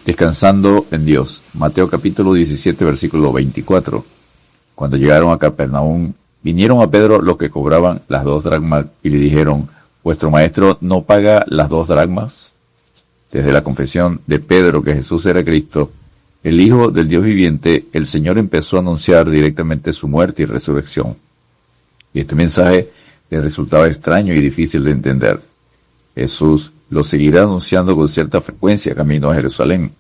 Descansando en Dios. Mateo capítulo 17, versículo 24. Cuando llegaron a Capernaum, vinieron a Pedro los que cobraban las 2 dracmas y le dijeron: ¿Vuestro maestro no paga las 2 dracmas? Desde la confesión de Pedro que Jesús era Cristo, el Hijo del Dios viviente, el Señor empezó a anunciar directamente su muerte y resurrección. Y este mensaje le resultaba extraño y difícil de entender. Jesús lo seguirá anunciando con cierta frecuencia camino a Jerusalén.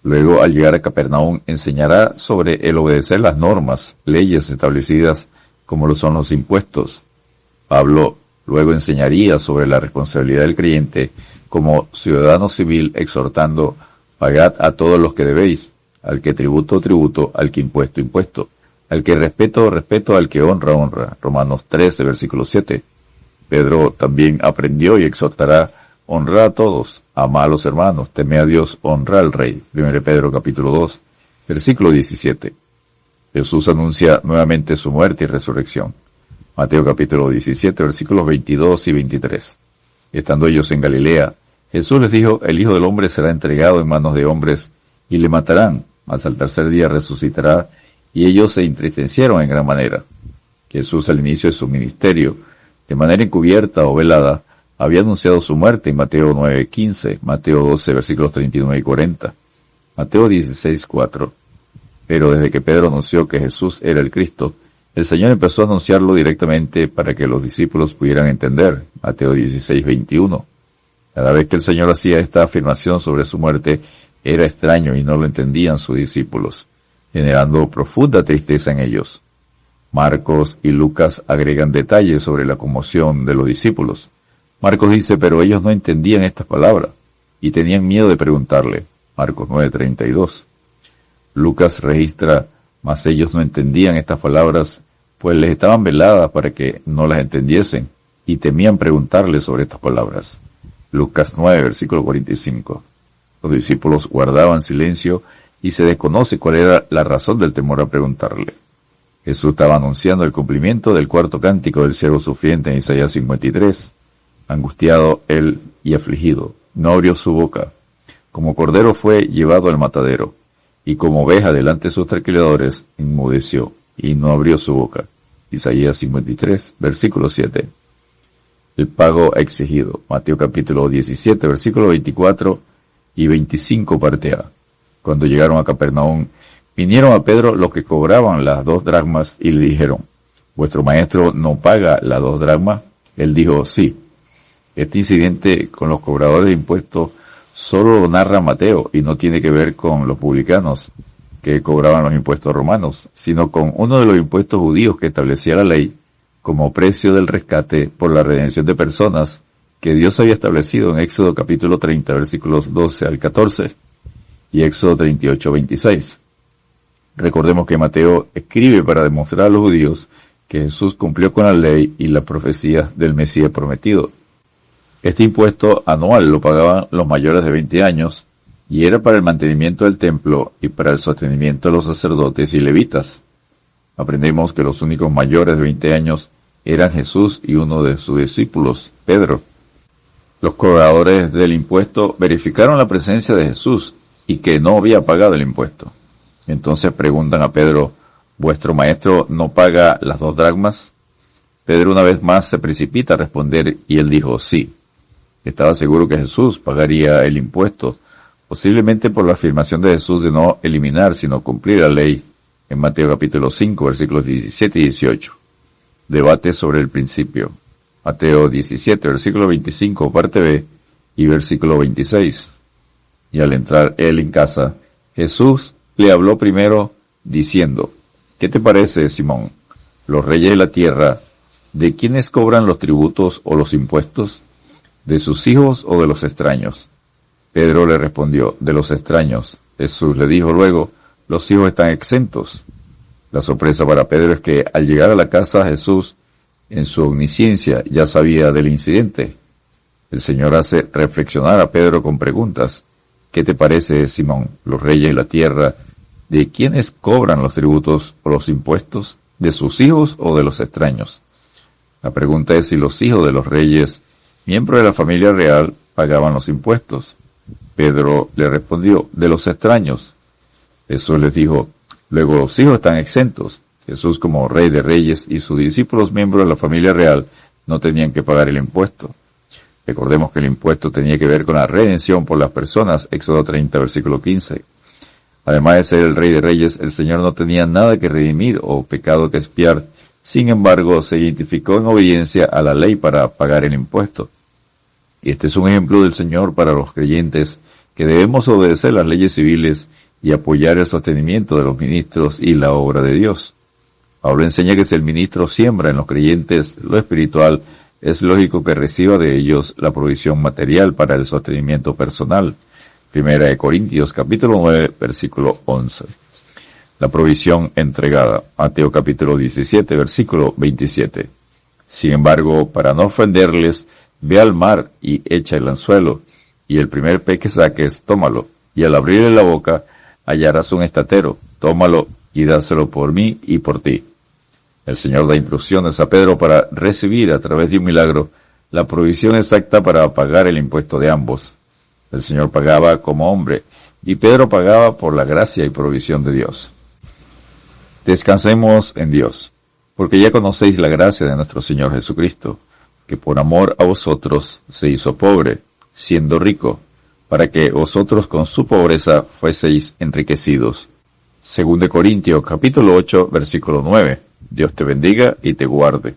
Luego, al llegar a Capernaum, enseñará sobre el obedecer las normas, leyes establecidas como lo son los impuestos. Pablo luego enseñaría sobre la responsabilidad del creyente como ciudadano civil, exhortando: pagad a todos los que debéis, al que tributo, tributo, al que impuesto, impuesto, al que respeto, respeto, al que honra, honra. Romanos 13, versículo 7. Pedro también aprendió y exhortará: honra a todos, ama a los hermanos, teme a Dios, honra al Rey. 1 Pedro capítulo 2, versículo 17. Jesús anuncia nuevamente su muerte y resurrección. Mateo capítulo 17, versículos 22 y 23. Estando ellos en Galilea, Jesús les dijo: el Hijo del Hombre será entregado en manos de hombres y le matarán, mas al tercer día resucitará. Y ellos se entristecieron en gran manera. Jesús, al inicio de su ministerio, de manera encubierta o velada, había anunciado su muerte en Mateo 9:15, Mateo 12, versículos 39 y 40, Mateo 16:4. Pero desde que Pedro anunció que Jesús era el Cristo, el Señor empezó a anunciarlo directamente para que los discípulos pudieran entender, Mateo 16:21. Cada vez que el Señor hacía esta afirmación sobre su muerte, era extraño y no lo entendían sus discípulos, generando profunda tristeza en ellos. Marcos y Lucas agregan detalles sobre la conmoción de los discípulos. Marcos dice: pero ellos no entendían estas palabras y tenían miedo de preguntarle. Marcos 9:32. Lucas registra: mas ellos no entendían estas palabras, pues les estaban veladas para que no las entendiesen, y temían preguntarle sobre estas palabras. Lucas 9, versículo 45. Los discípulos guardaban silencio y se desconoce cuál era la razón del temor a preguntarle. Jesús estaba anunciando el cumplimiento del 4º cántico del siervo sufriente en Isaías 53. Angustiado él y afligido, no abrió su boca. Como cordero fue llevado al matadero, y como oveja delante de sus trasquiladores, enmudeció, y no abrió su boca. Isaías 53, versículo 7. El pago exigido. Mateo capítulo 17, versículo 24 y 25, parte A. Cuando llegaron a Capernaum, vinieron a Pedro los que cobraban las 2 dracmas y le dijeron: ¿vuestro maestro no paga las 2 dracmas? Él dijo: sí. Este incidente con los cobradores de impuestos solo lo narra Mateo y no tiene que ver con los publicanos que cobraban los impuestos romanos, sino con uno de los impuestos judíos que establecía la ley como precio del rescate por la redención de personas que Dios había establecido en Éxodo capítulo 30, versículos 12 al 14 y Éxodo 38, 26. Recordemos que Mateo escribe para demostrar a los judíos que Jesús cumplió con la ley y las profecías del Mesías prometido. Este impuesto anual lo pagaban los mayores de 20 años y era para el mantenimiento del templo y para el sostenimiento de los sacerdotes y levitas. Aprendemos que los únicos mayores de 20 años eran Jesús y uno de sus discípulos, Pedro. Los cobradores del impuesto verificaron la presencia de Jesús y que no había pagado el impuesto. Entonces preguntan a Pedro: ¿vuestro maestro no paga las 2 dracmas? Pedro una vez más se precipita a responder y él dijo: sí. Estaba seguro que Jesús pagaría el impuesto, posiblemente por la afirmación de Jesús de no eliminar sino cumplir la ley en Mateo capítulo 5, versículos 17 y 18. Debate sobre el principio. Mateo 17, versículo 25, parte B, y versículo 26. Y al entrar él en casa, Jesús le habló primero diciendo: ¿qué te parece, Simón? Los reyes de la tierra, ¿de quiénes cobran los tributos o los impuestos? ¿De sus hijos o de los extraños? Pedro le respondió: de los extraños. Jesús le dijo luego: los hijos están exentos. La sorpresa para Pedro es que al llegar a la casa Jesús, en su omnisciencia, ya sabía del incidente. El Señor hace reflexionar a Pedro con preguntas. ¿Qué te parece, Simón? Los reyes de la tierra, ¿de quiénes cobran los tributos o los impuestos? ¿De sus hijos o de los extraños? La pregunta es si los hijos de los reyes, miembros de la familia real, pagaban los impuestos. Pedro le respondió, de los extraños. Jesús les dijo, luego los hijos están exentos. Jesús, como Rey de Reyes, y sus discípulos, miembros de la familia real, no tenían que pagar el impuesto. Recordemos que el impuesto tenía que ver con la redención por las personas, Éxodo 30, versículo 15. Además de ser el Rey de Reyes, el Señor no tenía nada que redimir o pecado que expiar. Sin embargo, se identificó en obediencia a la ley para pagar el impuesto. Y este es un ejemplo del Señor para los creyentes, que debemos obedecer las leyes civiles y apoyar el sostenimiento de los ministros y la obra de Dios. Pablo enseña que si el ministro siembra en los creyentes lo espiritual, es lógico que reciba de ellos la provisión material para el sostenimiento personal. Primera de Corintios, capítulo 9, versículo 11. La provisión entregada. Mateo capítulo 17, versículo 27. Sin embargo, para no ofenderles, ve al mar y echa el anzuelo, y el primer pez que saques, tómalo, y al abrirle la boca, hallarás un estatero, tómalo y dáselo por mí y por ti. El Señor da instrucciones a Pedro para recibir a través de un milagro la provisión exacta para pagar el impuesto de ambos. El Señor pagaba como hombre, y Pedro pagaba por la gracia y provisión de Dios. Descansemos en Dios, porque ya conocéis la gracia de nuestro Señor Jesucristo, que por amor a vosotros se hizo pobre, siendo rico, para que vosotros con su pobreza fueseis enriquecidos. 2 Corintios capítulo 8, versículo 9. Dios te bendiga y te guarde.